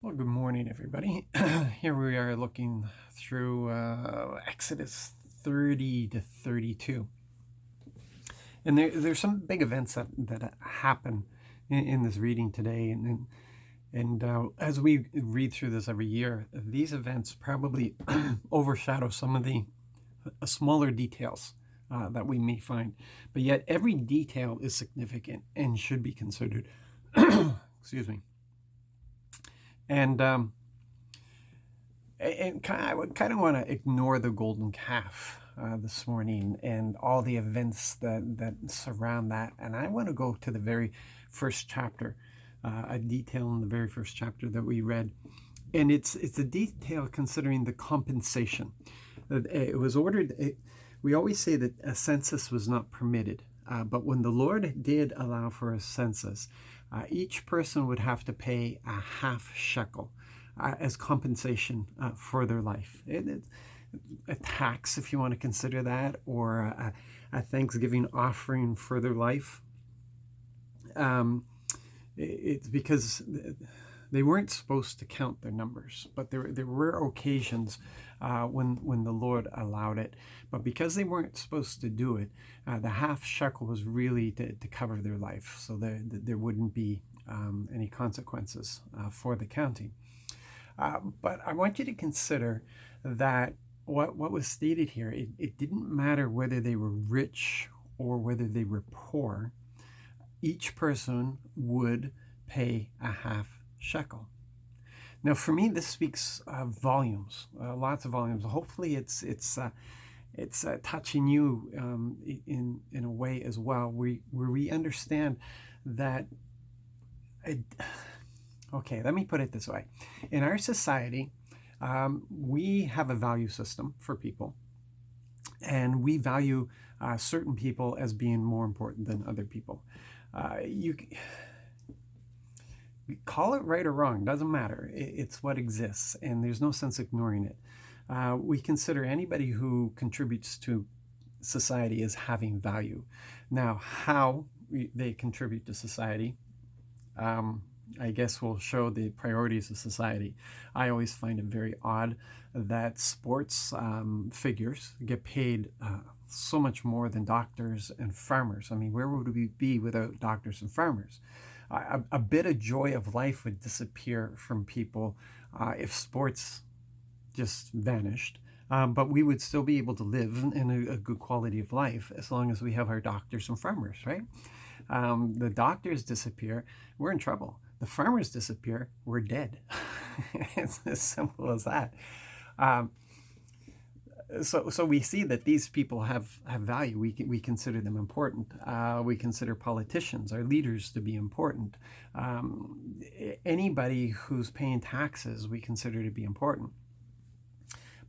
Well, good morning, everybody. Here we are looking through Exodus 30 to 32. And there's some big events that happen in this reading today. And as we read through this every year, these events probably overshadow some of the smaller details that we may find. But yet, every detail is significant and should be considered. Excuse me. And I would kind of want to ignore the golden calf this morning and all the events that surround that. And I want to go to the very first chapter, a detail in the very first chapter that we read. And it's a detail considering the compensation. It was ordered. We always say that a census was not permitted. But when the Lord did allow for a census, each person would have to pay a half shekel as compensation for their life. It's a tax, if you want to consider that, or a Thanksgiving offering for their life. It's because they weren't supposed to count their numbers, but there were occasions when the Lord allowed it. But because they weren't supposed to do it, the half shekel was really to cover their life, so there wouldn't be any consequences for the counting. But I want you to consider that what was stated here, it didn't matter whether they were rich or whether they were poor. Each person would pay a half shekel. Now, for me, this speaks volumes, lots of volumes. Hopefully, it's touching you in a way as well, where we understand that. Okay, let me put it this way: in our society, we have a value system for people, and we value certain people as being more important than other people. You call it right or wrong, doesn't matter. It's what exists, and there's no sense ignoring it. We consider anybody who contributes to society as having value. Now, how they contribute to society, I guess will show the priorities of society. I always find it very odd that sports figures get paid so much more than doctors and farmers. I mean, where would we be without doctors and farmers? A bit of joy of life would disappear from people if sports just vanished. But we would still be able to live in a good quality of life as long as we have our doctors and farmers, right? The doctors disappear, we're in trouble. The farmers disappear, we're dead. It's as simple as that. So we see that these people have value. We consider them important. We consider politicians, our leaders, to be important. Anybody who's paying taxes, we consider to be important.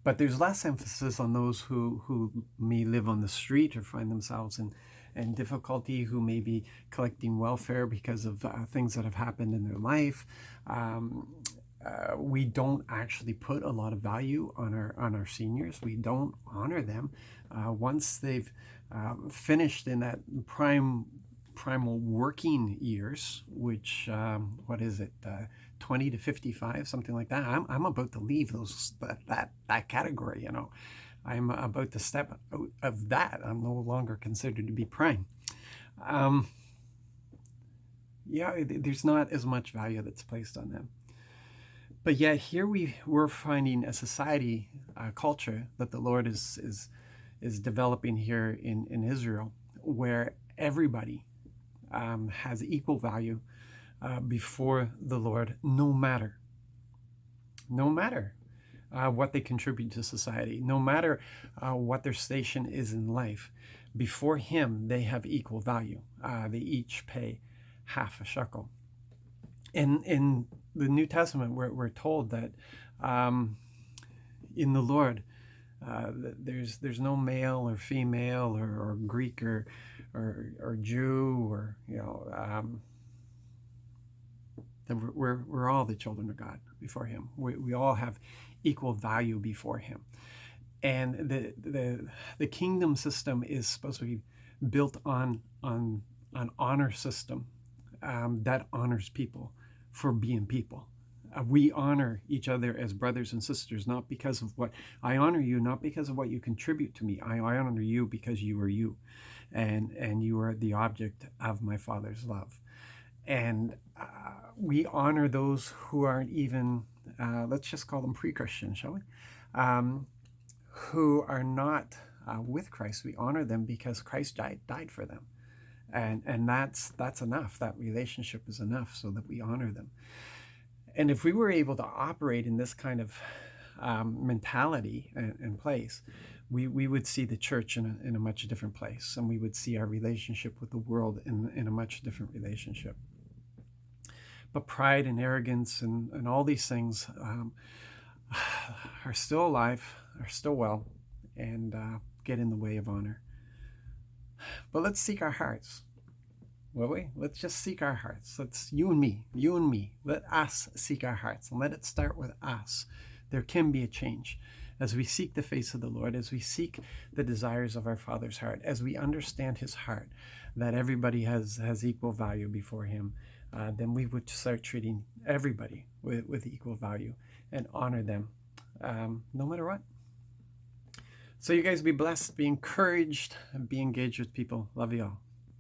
But there's less emphasis on those who may live on the street or find themselves in difficulty, who may be collecting welfare because of things that have happened in their life. We don't actually put a lot of value on our seniors. We don't honor them once they've finished in that primal working years, which what is it, 20 to 55, something like that. I'm about to leave that category. I'm about to step out of that. I'm no longer considered to be prime. There's not as much value that's placed on them. But yet here we're finding a society, a culture that the Lord is developing here in Israel, where everybody has equal value before the Lord, no matter what they contribute to society, no matter what their station is in life. Before Him, they have equal value. They each pay half a shekel. In the New Testament, we're told that in the Lord, there's no male or female or Greek or Jew or we're all the children of God before Him. We all have equal value before Him, and the kingdom system is supposed to be built on an honor system that honors people for being people. We honor each other as brothers and sisters, not because of what I honor you, not because of what you contribute to me. I honor you because you are you, and you are the object of my Father's love. And we honor those who aren't even, let's just call them pre-Christian, shall we? Who are not with Christ. We honor them because Christ died for them, and that's enough. That relationship is enough so that we honor them. And if we were able to operate in this kind of mentality and place, we would see the church in a much different place, and we would see our relationship with the world in a much different relationship. But pride and arrogance and all these things are still alive, are still well, and get in the way of honor. But let's seek our hearts. Will we? Let's just seek our hearts. Let's, you and me, let us seek our hearts, and let it start with us. There can be a change as we seek the face of the Lord, as we seek the desires of our Father's heart, as we understand his heart, that everybody has equal value before him. Then we would start treating everybody with equal value and honor them no matter what. So you guys be blessed, be encouraged, and be engaged with people. Love you all.